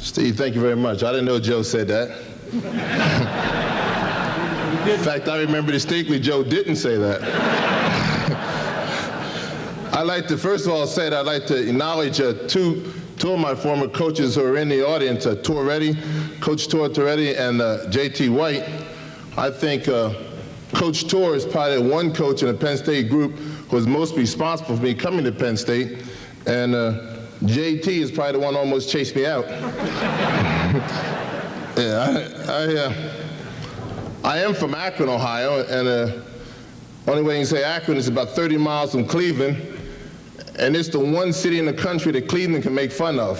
Steve, thank you very much. I didn't know Joe said that. In fact, I remember distinctly Joe didn't say that. I'd like to, first of all, say that I'd like to acknowledge two of my former coaches who are in the audience, Coach Torretti and J.T. White. I think Coach Torr is probably the one coach in the Penn State group who was most responsible for me coming to Penn State, and J.T. is probably the one who almost chased me out. Yeah, I am from Akron, Ohio, and only way you can say Akron is about 30 miles from Cleveland, and it's the one city in the country that Cleveland can make fun of.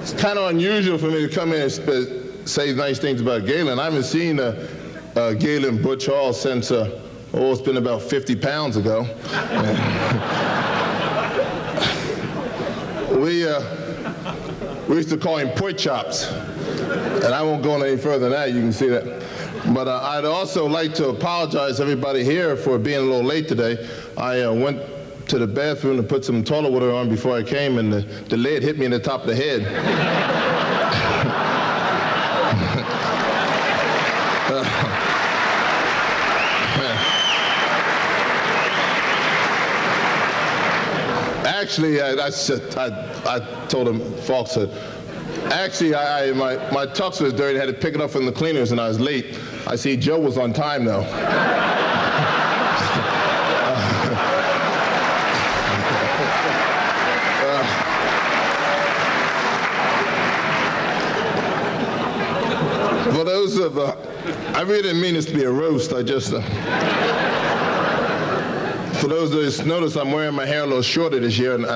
It's kind of unusual for me to come in and say nice things about Galen. I haven't seen Galen Butch Hall since, it's been about 50 pounds ago. We used to call him pork chops, and I won't go any further than that. You can see that. But I'd also like to apologize to everybody here for being a little late today. I went to the bathroom to put some toilet water on before I came, and the lid hit me in the top of the head. Actually, I told him, folks, actually, my tux was dirty. I had to pick it up from the cleaners, and I was late. I see Joe was on time, though. For those of, I really didn't mean this to be a roast. I just, for those that notice, I'm wearing my hair a little shorter this year, and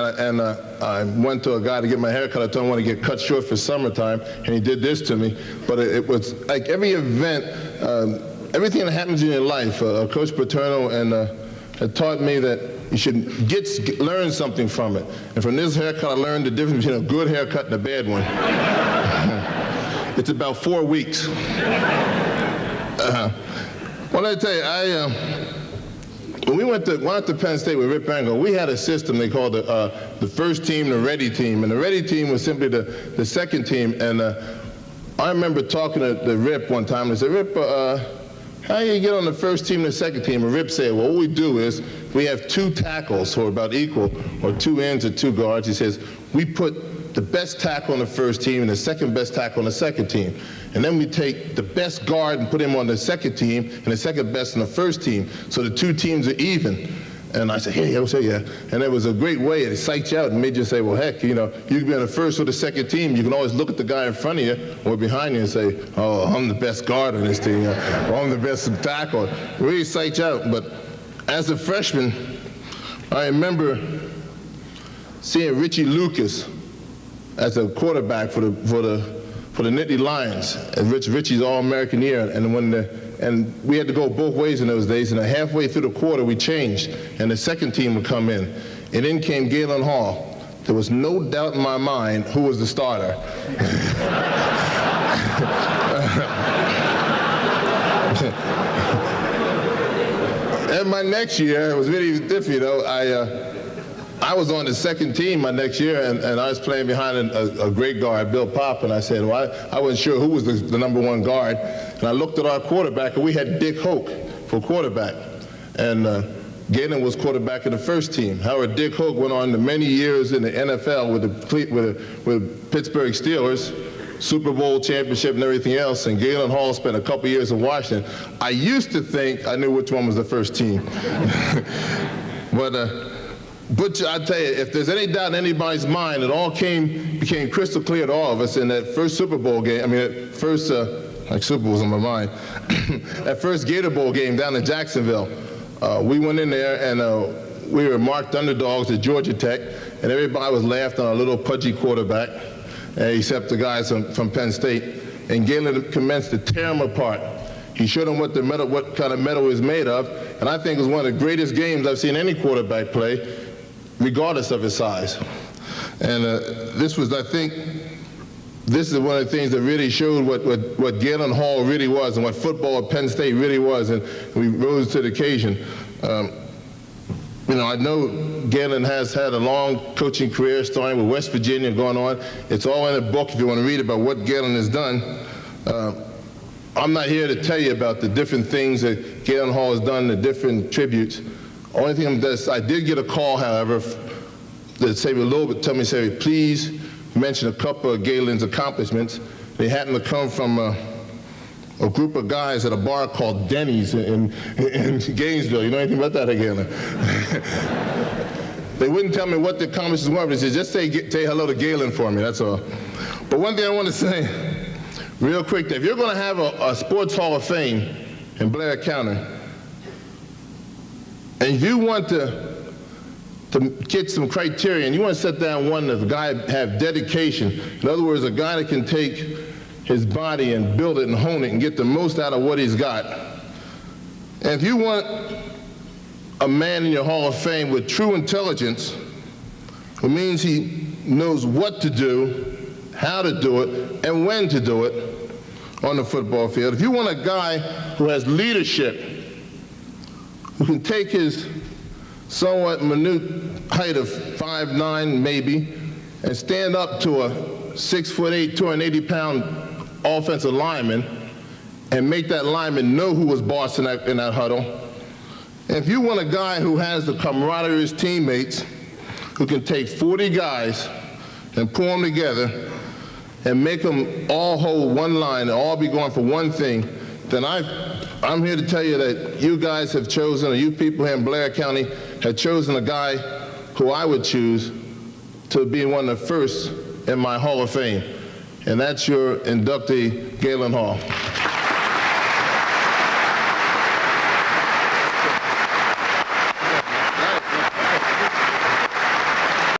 I went to a guy to get my hair cut. I told him I want to get cut short for summertime, and he did this to me. But it was like every event, everything that happens in your life, Coach Paterno had taught me that you should learn something from it. And from this haircut, I learned the difference between a good haircut and a bad one. It's about 4 weeks. Well, I tell you, when we went to Penn State with Rip Angle, we had a system they called the first team, the ready team. And the ready team was simply the second team. And I remember talking to the Rip one time. And I said, Rip, how do you get on the first team and the second team? And Rip said, well, what we do is we have 2 tackles who are about equal, or 2 ends or 2 guards. He says, we put the best tackle on the first team and the second best tackle on the second team. And then we take the best guard and put him on the second team and the second best on the first team. So the 2 teams are even. And I said, yeah, I'll say yeah. And it was a great way. It psyched you out and made you say, well, heck, you know, you can be on the first or the second team. You can always look at the guy in front of you or behind you and say, oh, I'm the best guard on this team, or I'm the best tackle. It really psyched you out. But as a freshman, I remember seeing Richie Lucas as a quarterback for the Nittany Lions. And Richie's All-American year, and we had to go both ways in those days, and halfway through the quarter we changed, and the second team would come in. And in came Galen Hall. There was no doubt in my mind who was the starter. And my next year, it was really different, you know. I was on the second team my next year, and I was playing behind a great guard, Bill Pop, and I said, well, I wasn't sure who was the #1 guard. And I looked at our quarterback, and we had Dick Hoke for quarterback. And Galen was quarterback of the first team. However, Dick Hoke went on to many years in the NFL with the Pittsburgh Steelers, Super Bowl championship and everything else, and Galen Hall spent a couple years in Washington. I used to think I knew which one was the first team. But I tell you, if there's any doubt in anybody's mind, it all became crystal clear to all of us in that first Super Bowl game. I mean, that first, like Super Bowl's on my mind, that first Gator Bowl game down in Jacksonville. We went in there and we were marked underdogs at Georgia Tech, and everybody was laughing on our little pudgy quarterback, except the guys from Penn State. And Galen commenced to tear them apart. He showed them what kind of metal is made of, and I think it was one of the greatest games I've seen any quarterback play, regardless of his size. And this is one of the things that really showed what Galen Hall really was and what football at Penn State really was, and we rose to the occasion. You know, I know Galen has had a long coaching career, starting with West Virginia, going on. It's all in a book if you want to read about what Galen has done. I'm not here to tell you about the different things that Galen Hall has done, the different tributes. Only thing I did get a call, however, that said a little bit, tell me, say, please mention a couple of Galen's accomplishments. They happen to come from a group of guys at a bar called Denny's in Gainesville. You know anything about that, Galen? They wouldn't tell me what the accomplishments were, but they said, just say hello to Galen for me, that's all. But one thing I want to say, real quick, if you're going to have a Sports Hall of Fame in Blair County, and if you want to get some criteria, and you want to set down one that the guy have dedication, in other words, a guy that can take his body and build it and hone it and get the most out of what he's got. And if you want a man in your Hall of Fame with true intelligence, it means he knows what to do, how to do it, and when to do it on the football field. If you want a guy who has leadership, who can take his somewhat minute height of 5'9" maybe, and stand up to a 6'8", 280-pound offensive lineman and make that lineman know who was boss in that huddle. And if you want a guy who has the camaraderie of his teammates, who can take 40 guys and pull them together and make them all hold one line and all be going for one thing, then I'm here to tell you that you guys have chosen, or you people here in Blair County have chosen a guy who I would choose to be one of the first in my Hall of Fame. And that's your inductee, Galen Hall.